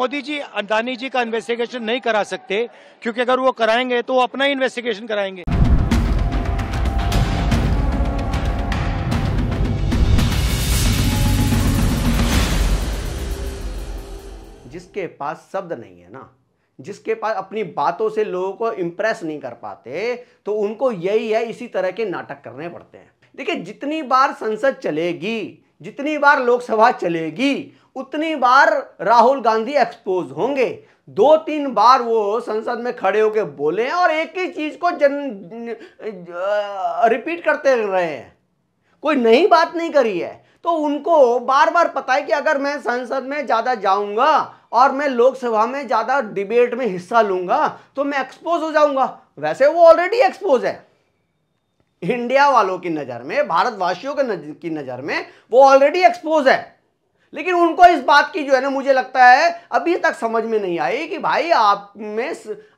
मोदी जी अडानी जी का इन्वेस्टिगेशन नहीं करा सकते, क्योंकि अगर वो कराएंगे तो वो अपना ही इन्वेस्टिगेशन कराएंगे। जिसके पास शब्द नहीं है ना, जिसके पास अपनी बातों से लोगों को इंप्रेस नहीं कर पाते, तो उनको यही है, इसी तरह के नाटक करने पड़ते हैं। देखिए, जितनी बार संसद चलेगी, जितनी बार लोकसभा चलेगी, उतनी बार राहुल गांधी एक्सपोज होंगे। 2-3 बार वो संसद में खड़े होकर बोले हैं और एक ही चीज को रिपीट करते रहे हैं, कोई नई बात नहीं करी है। तो उनको बार बार पता है कि अगर मैं संसद में ज्यादा जाऊंगा और मैं लोकसभा में ज्यादा डिबेट में हिस्सा लूंगा तो मैं एक्सपोज हो जाऊंगा। वैसे वो ऑलरेडी एक्सपोज है इंडिया वालों की नजर में, भारतवासियों की नजर में वो ऑलरेडी एक्सपोज है। लेकिन उनको इस बात की जो है ना, मुझे लगता है अभी तक समझ में नहीं आई कि भाई आप में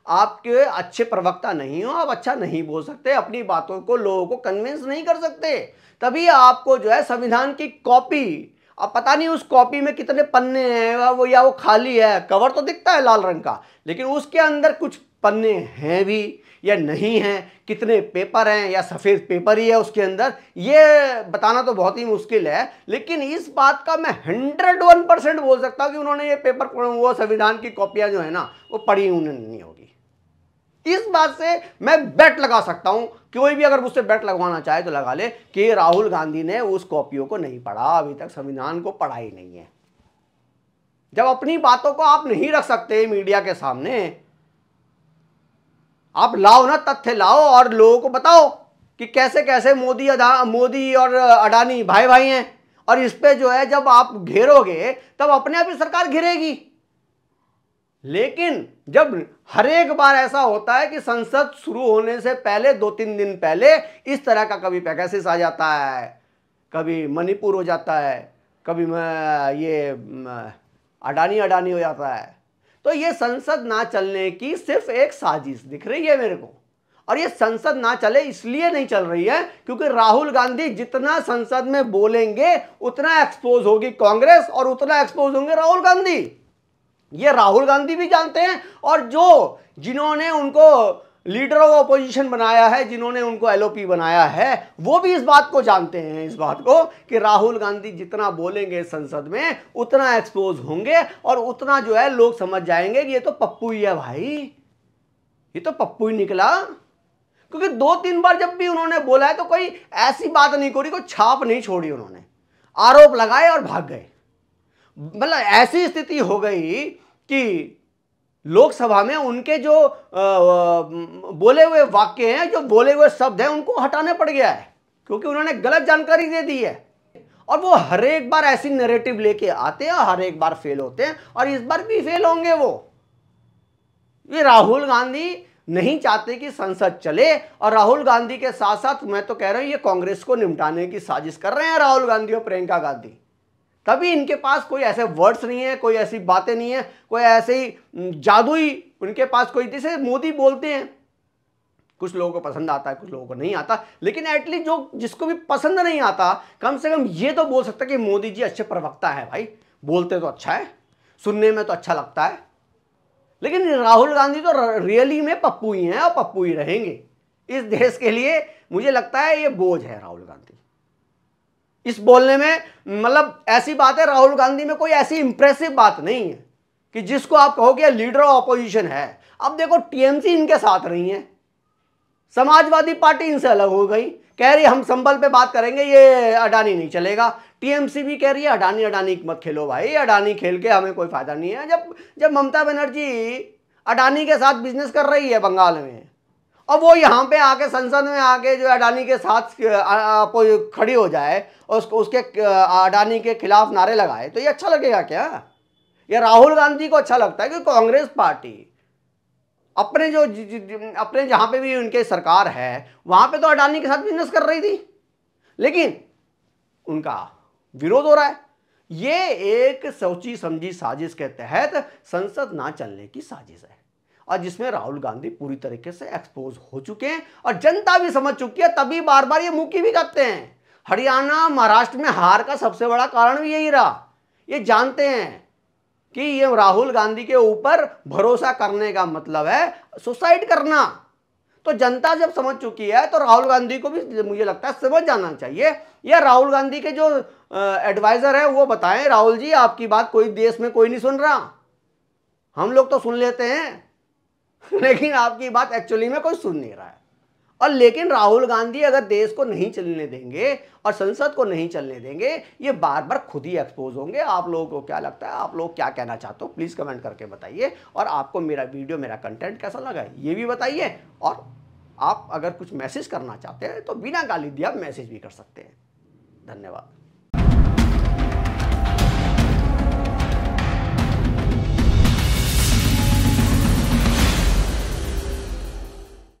आपके अच्छे प्रवक्ता नहीं हो, आप अच्छा नहीं बोल सकते, अपनी बातों को लोगों को कन्विंस नहीं कर सकते। तभी आपको जो है संविधान की कॉपी, अब पता नहीं उस कॉपी में कितने पन्ने हैं वो, या वो खाली है, कवर तो दिखता है लाल रंग का, लेकिन उसके अंदर कुछ पन्ने हैं भी या नहीं है, कितने पेपर हैं या सफ़ेद पेपर ही है उसके अंदर, ये बताना तो बहुत ही मुश्किल है। लेकिन इस बात का मैं 101% बोल सकता हूँ कि उन्होंने ये पेपर, वो संविधान की कॉपियाँ जो है ना, वो पढ़ी उन्हें नहीं होगी। इस बात से मैं बेट लगा सकता हूं, कोई भी अगर मुझसे बेट लगवाना चाहे तो लगा ले कि राहुल गांधी ने उस कॉपियों को नहीं पढ़ा, अभी तक संविधान को पढ़ा ही नहीं है। जब अपनी बातों को आप नहीं रख सकते मीडिया के सामने, आप लाओ ना, तथ्य लाओ और लोगों को बताओ कि कैसे कैसे मोदी और अडानी भाई भाई हैं, और इस पे जो है जब आप घेरोगे तब अपने आप ही सरकार घिरेगी। लेकिन जब हर एक बार ऐसा होता है कि संसद शुरू होने से पहले 2-3 दिन पहले इस तरह का कभी पेगासस आ जाता है, कभी मणिपुर हो जाता है, कभी ये अडानी हो जाता है, तो ये संसद ना चलने की सिर्फ एक साजिश दिख रही है मेरे को। और ये संसद ना चले इसलिए नहीं चल रही है क्योंकि राहुल गांधी जितना संसद में बोलेंगे उतना एक्सपोज होगी कांग्रेस और उतना एक्सपोज होंगे राहुल गांधी। ये राहुल गांधी भी जानते हैं, और जिन्होंने उनको लीडर ऑफ ऑपोजिशन बनाया है, जिन्होंने उनको एलओपी बनाया है, वो भी इस बात को जानते हैं, इस बात को कि राहुल गांधी जितना बोलेंगे संसद में उतना एक्सपोज होंगे और उतना जो है लोग समझ जाएंगे कि ये तो पप्पू ही है भाई, ये तो पप्पू ही निकला। क्योंकि 2-3 बार जब भी उन्होंने बोला है तो कोई ऐसी बात नहीं करी, कोई छाप नहीं छोड़ी, उन्होंने आरोप लगाए और भाग गए। मतलब ऐसी स्थिति हो गई कि लोकसभा में उनके जो बोले हुए वाक्य हैं, जो बोले हुए शब्द हैं, उनको हटाने पड़ गया है क्योंकि उन्होंने गलत जानकारी दे दी है। और वो हर एक बार ऐसी नैरेटिव लेके आते हैं और हर एक बार फेल होते हैं, और इस बार भी फेल होंगे वो। ये राहुल गांधी नहीं चाहते कि संसद चले, और राहुल गांधी के साथ साथ मैं तो कह रहा हूं ये कांग्रेस को निपटाने की साजिश कर रहे हैं राहुल गांधी और प्रियंका गांधी। तभी इनके पास कोई ऐसे वर्ड्स नहीं है, कोई ऐसी बातें नहीं है, कोई ऐसे ही जादुई उनके पास कोई, जैसे मोदी बोलते हैं कुछ लोगों को पसंद आता है, कुछ लोगों को नहीं आता, लेकिन एटलीस्ट जिसको भी पसंद नहीं आता कम से कम ये तो बोल सकता है कि मोदी जी अच्छे प्रवक्ता है भाई, बोलते तो अच्छा है, सुनने में तो अच्छा लगता है। लेकिन राहुल गांधी तो रियली में पप्पू ही हैं और पप्पू ही रहेंगे इस देश के लिए। मुझे लगता है ये बोझ है राहुल गांधी इस बोलने में। मतलब ऐसी बात है, राहुल गांधी में कोई ऐसी इंप्रेसिव बात नहीं है कि जिसको आप कहोगे लीडर ऑफ ऑपोजिशन है। अब देखो टीएमसी इनके साथ रही है, समाजवादी पार्टी इनसे अलग हो गई, कह रही हम संबल पे बात करेंगे, ये अडानी नहीं चलेगा। टीएमसी भी कह रही है अडानी मत खेलो भाई, अडानी खेल के हमें कोई फायदा नहीं है। जब ममता बनर्जी अडानी के साथ बिजनेस कर रही है बंगाल में, और वो यहाँ पे आके संसद में आके जो अडानी के साथ खड़ी हो जाए और उसके अडानी के खिलाफ नारे लगाए, तो ये अच्छा लगेगा क्या? ये राहुल गांधी को अच्छा लगता है कि कांग्रेस पार्टी अपने जहां पे भी उनके सरकार है वहां पे तो अडानी के साथ बिजनेस कर रही थी, लेकिन उनका विरोध हो रहा है। ये एक सोची समझी साजिश के तहत संसद ना चलने की साजिश है, और जिसमें राहुल गांधी पूरी तरीके से एक्सपोज हो चुके हैं और जनता भी समझ चुकी है, तभी बार बार ये मुक्की भी करते हैं। हरियाणा महाराष्ट्र में हार का सबसे बड़ा कारण भी यही रहा, ये जानते हैं कि ये राहुल गांधी के ऊपर भरोसा करने का मतलब है सुसाइड करना। तो जनता जब समझ चुकी है तो राहुल गांधी को भी मुझे लगता है समझ जाना चाहिए, या राहुल गांधी के जो एडवाइजर है वो बताएं, राहुल जी आपकी बात कोई देश में कोई नहीं सुन रहा, हम लोग तो सुन लेते हैं लेकिन आपकी बात एक्चुअली में कोई सुन नहीं रहा है। और लेकिन राहुल गांधी अगर देश को नहीं चलने देंगे और संसद को नहीं चलने देंगे, ये बार बार खुद ही एक्सपोज होंगे। आप लोगों को क्या लगता है, आप लोग क्या कहना चाहते हो, प्लीज कमेंट करके बताइए। और आपको मेरा वीडियो, मेरा कंटेंट कैसा लगा ये भी बताइए। और आप अगर कुछ मैसेज करना चाहते हैं तो बिना गाली दिए आप मैसेज भी कर सकते हैं। धन्यवाद।